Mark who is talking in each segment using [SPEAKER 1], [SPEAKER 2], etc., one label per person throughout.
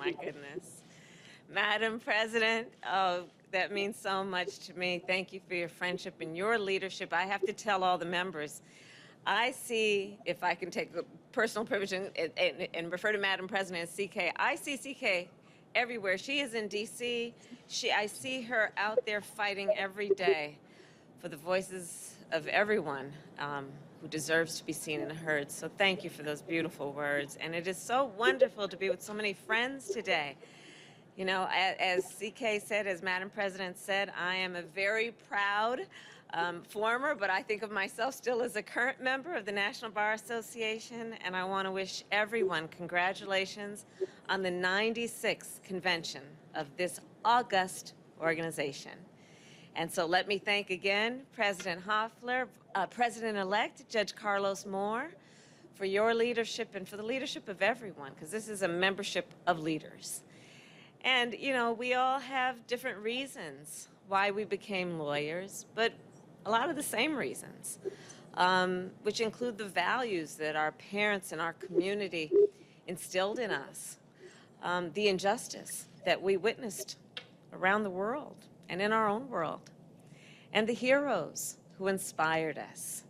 [SPEAKER 1] my goodness. Madam President, oh, that means so much to me. Thank you for your friendship and your leadership. I have to tell all the members, I see, if I can take a personal privilege and refer to Madam President as CK, I see CK everywhere. She is in D.C. I see her out there fighting every day for the voices of everyone who deserves to be seen and heard. So thank you for those beautiful words. And it is so wonderful to be with so many friends today. You know, as CK said, as Madam President said, I am a very proud former, but I think of myself still as a current member of the National Bar Association, and I want to wish everyone congratulations on the 96th convention of this august organization. And so let me thank again President Hoffler, President-elect Judge Carlos Moore, for your leadership and for the leadership of everyone, because this is a membership of leaders. And, you know, we all have different reasons why we became lawyers, but a lot of the same reasons, which include the values that our parents and our community instilled in us, the injustice that we witnessed around the world and in our own world, and the heroes who inspired us.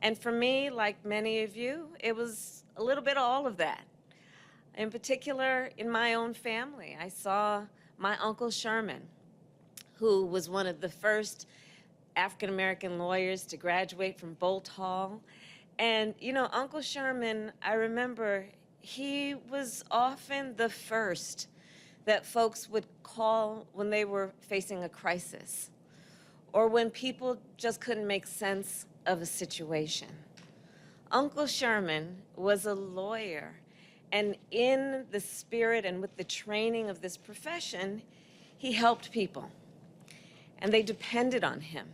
[SPEAKER 1] And for me, like many of you, it was a little bit of all of that. In particular, in my own family, I saw my Uncle Sherman, who was one of the first African-American lawyers to graduate from Bolt Hall. And, you know, Uncle Sherman, I remember, he was often the first that folks would call when they were facing a crisis or when people just couldn't make sense of a situation. Uncle Sherman was a lawyer. And in the spirit and with the training of this profession, he helped people. And they depended on him.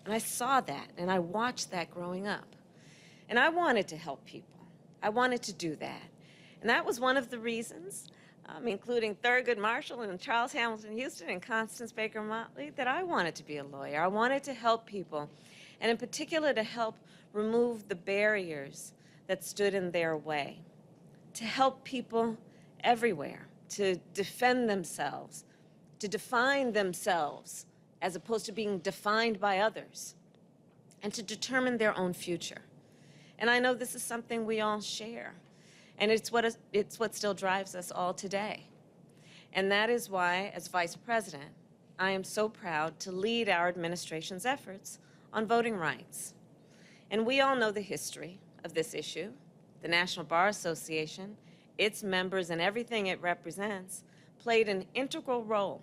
[SPEAKER 1] And I saw that, and I watched that growing up. And I wanted to help people. I wanted to do that. And that was one of the reasons, including Thurgood Marshall and Charles Hamilton Houston and Constance Baker Motley, that I wanted to be a lawyer. I wanted to help people, and in particular to help remove the barriers that stood in their way, to help people everywhere, to defend themselves, to define themselves as opposed to being defined by others, and to determine their own future. And I know this is something we all share, and it's what still drives us all today. And that is why, as Vice President, I am so proud to lead our administration's efforts on voting rights. And we all know the history of this issue. The National Bar Association, its members, and everything it represents played an integral role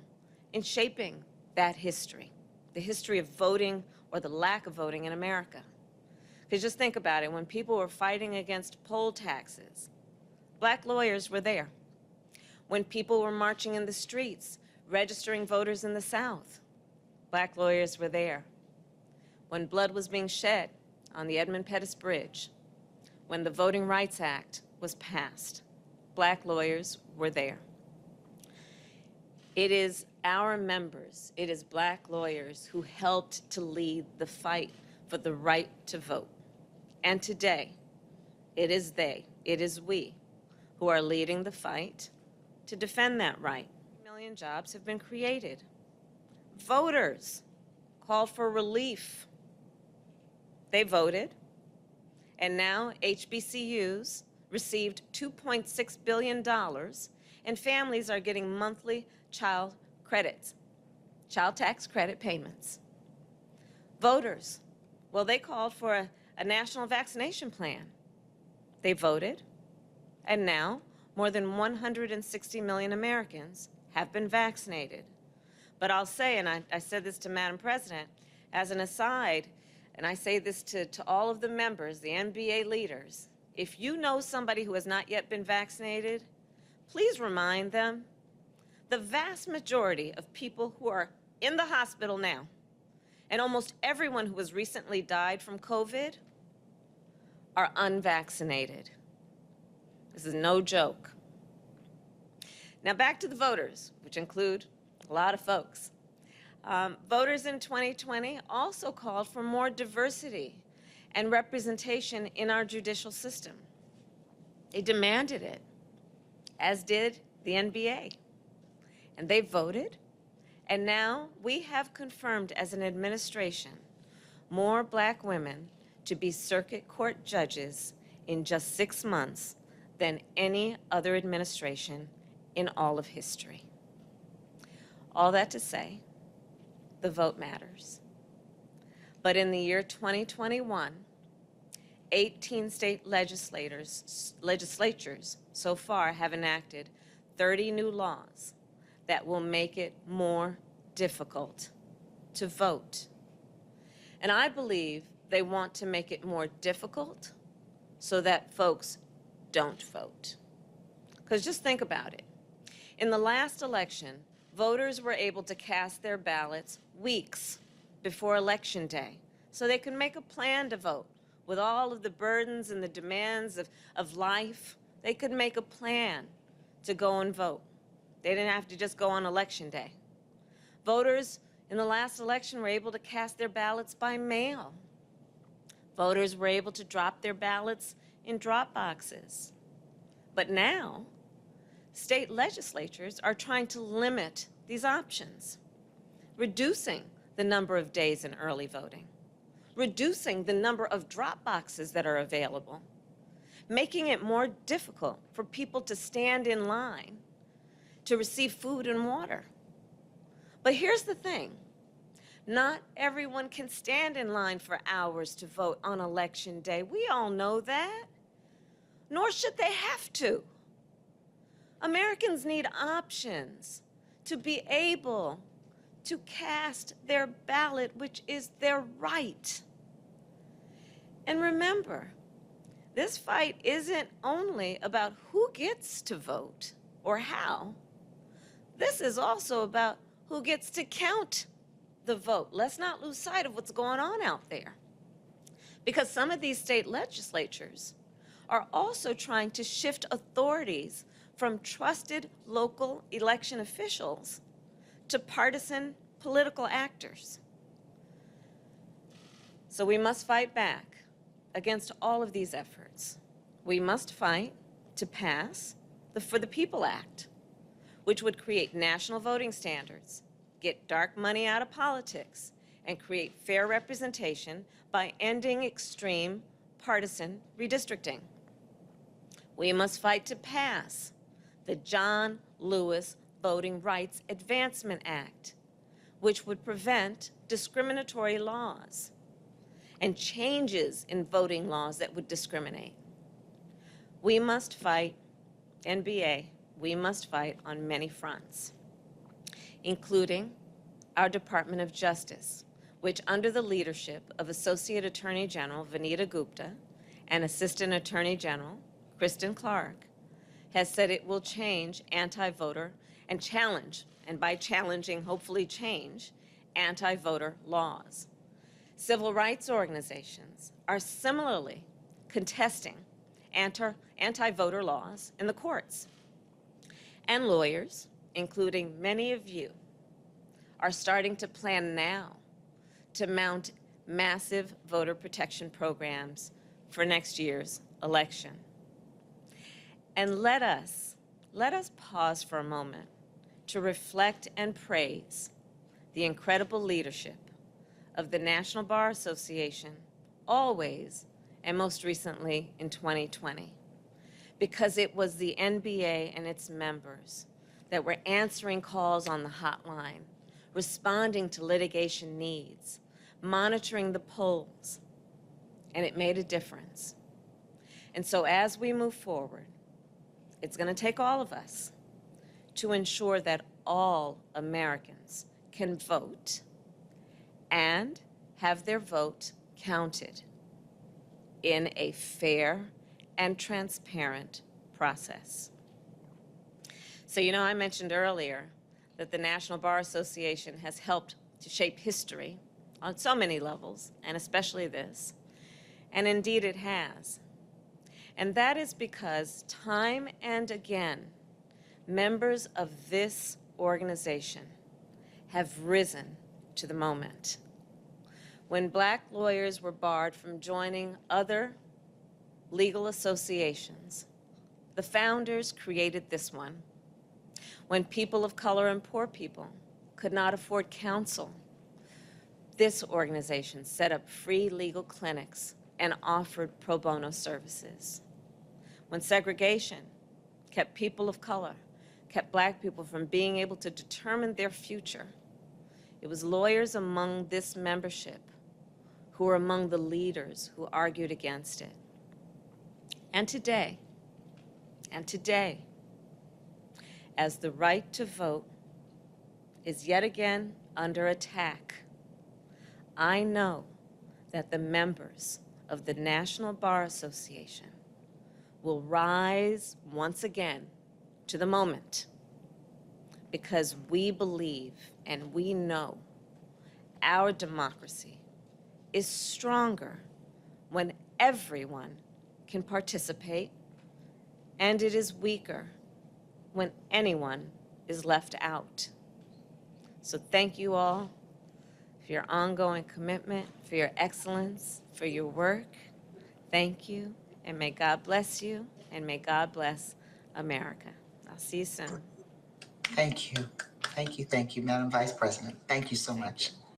[SPEAKER 1] in shaping that history, the history of voting or the lack of voting in America. Because just think about it, when people were fighting against poll taxes, Black lawyers were there. When people were marching in the streets, registering voters in the South, Black lawyers were there. When blood was being shed on the Edmund Pettus Bridge, when the Voting Rights Act was passed, Black lawyers were there. It is our members, it is Black lawyers who helped to lead the fight for the right to vote. And today, it is they, it is we, who are leading the fight to defend that right. 1 million jobs have been created. Voters called for relief. They voted. And now HBCUs received $2.6 billion, and families are getting monthly child credits, child tax credit payments. Voters, well, they called for a national vaccination plan. They voted, and now more than 160 million Americans have been vaccinated. But I'll say, and I said this to Madam President, as an aside, and I say this to all of the members, the NBA leaders, if you know somebody who has not yet been vaccinated, please remind them. The vast majority of people who are in the hospital now, and almost everyone who has recently died from COVID, are unvaccinated. This is no joke. Now back to the voters, which include a lot of folks. Voters in 2020 also called for more diversity and representation in our judicial system. They demanded it, as did the NBA. And they voted, and now we have confirmed as an administration more Black women to be circuit court judges in just 6 months than any other administration in all of history. All that to say, the vote matters. But in the year 2021, 18 state legislatures so far have enacted 30 new laws that will make it more difficult to vote. And I believe they want to make it more difficult so that folks don't vote. Because just think about it. In the last election, voters were able to cast their ballots weeks before Election Day so they could make a plan to vote. With all of the burdens and the demands of life, they could make a plan to go and vote. They didn't have to just go on Election Day. Voters in the last election were able to cast their ballots by mail. Voters were able to drop their ballots in drop boxes. But now, state legislatures are trying to limit these options, reducing the number of days in early voting, reducing the number of drop boxes that are available, making it more difficult for people to stand in line to receive food and water. But here's the thing. Not everyone can stand in line for hours to vote on Election Day. We all know that. Nor should they have to. Americans need options to be able to cast their ballot, which is their right. And remember, this fight isn't only about who gets to vote or how. This is also about who gets to count the vote. Let's not lose sight of what's going on out there. Because some of these state legislatures are also trying to shift authorities from trusted local election officials to partisan political actors. So we must fight back against all of these efforts. We must fight to pass the For the People Act, which would create national voting standards, get dark money out of politics, and create fair representation by ending extreme partisan redistricting. We must fight to pass the John Lewis Voting Rights Advancement Act, which would prevent discriminatory laws and changes in voting laws that would discriminate. We must fight, NBA, we must fight on many fronts, including our Department of Justice, which under the leadership of Associate Attorney General Vanita Gupta and Assistant Attorney General Kristen Clark, has said it will change anti-voter and challenge, and by challenging, hopefully change, anti-voter laws. Civil rights organizations are similarly contesting anti-voter laws in the courts. And lawyers, including many of you, are starting to plan now to mount massive voter protection programs for next year's election. And let us pause for a moment to reflect and praise the incredible leadership of the National Bar Association, always, and most recently in 2020, because it was the NBA and its members that were answering calls on the hotline, responding to litigation needs, monitoring the polls, and it made a difference. And so as we move forward, it's going to take all of us to ensure that all Americans can vote and have their vote counted in a fair and transparent process. So, you know, I mentioned earlier that the National Bar Association has helped to shape history on so many levels, and especially this. And indeed it has. And that is because time and again, members of this organization have risen to the moment. When Black lawyers were barred from joining other legal associations, the founders created this one, when people of color and poor people could not afford counsel. This organization set up free legal clinics and offered pro bono services. When segregation kept people of color, kept Black people from being able to determine their future, it was lawyers among this membership who were among the leaders who argued against it. And today, as the right to vote is yet again under attack, I know that the members of the National Bar Association will rise once again to the moment, because we believe and we know our democracy is stronger when everyone can participate, and it is weaker when anyone is left out. So thank you all for your ongoing commitment, for your excellence, for your work. Thank you, and may God bless you, and may God bless America. I'll see you soon.
[SPEAKER 2] Thank you. Thank you, Madam Vice President. Thank you so much.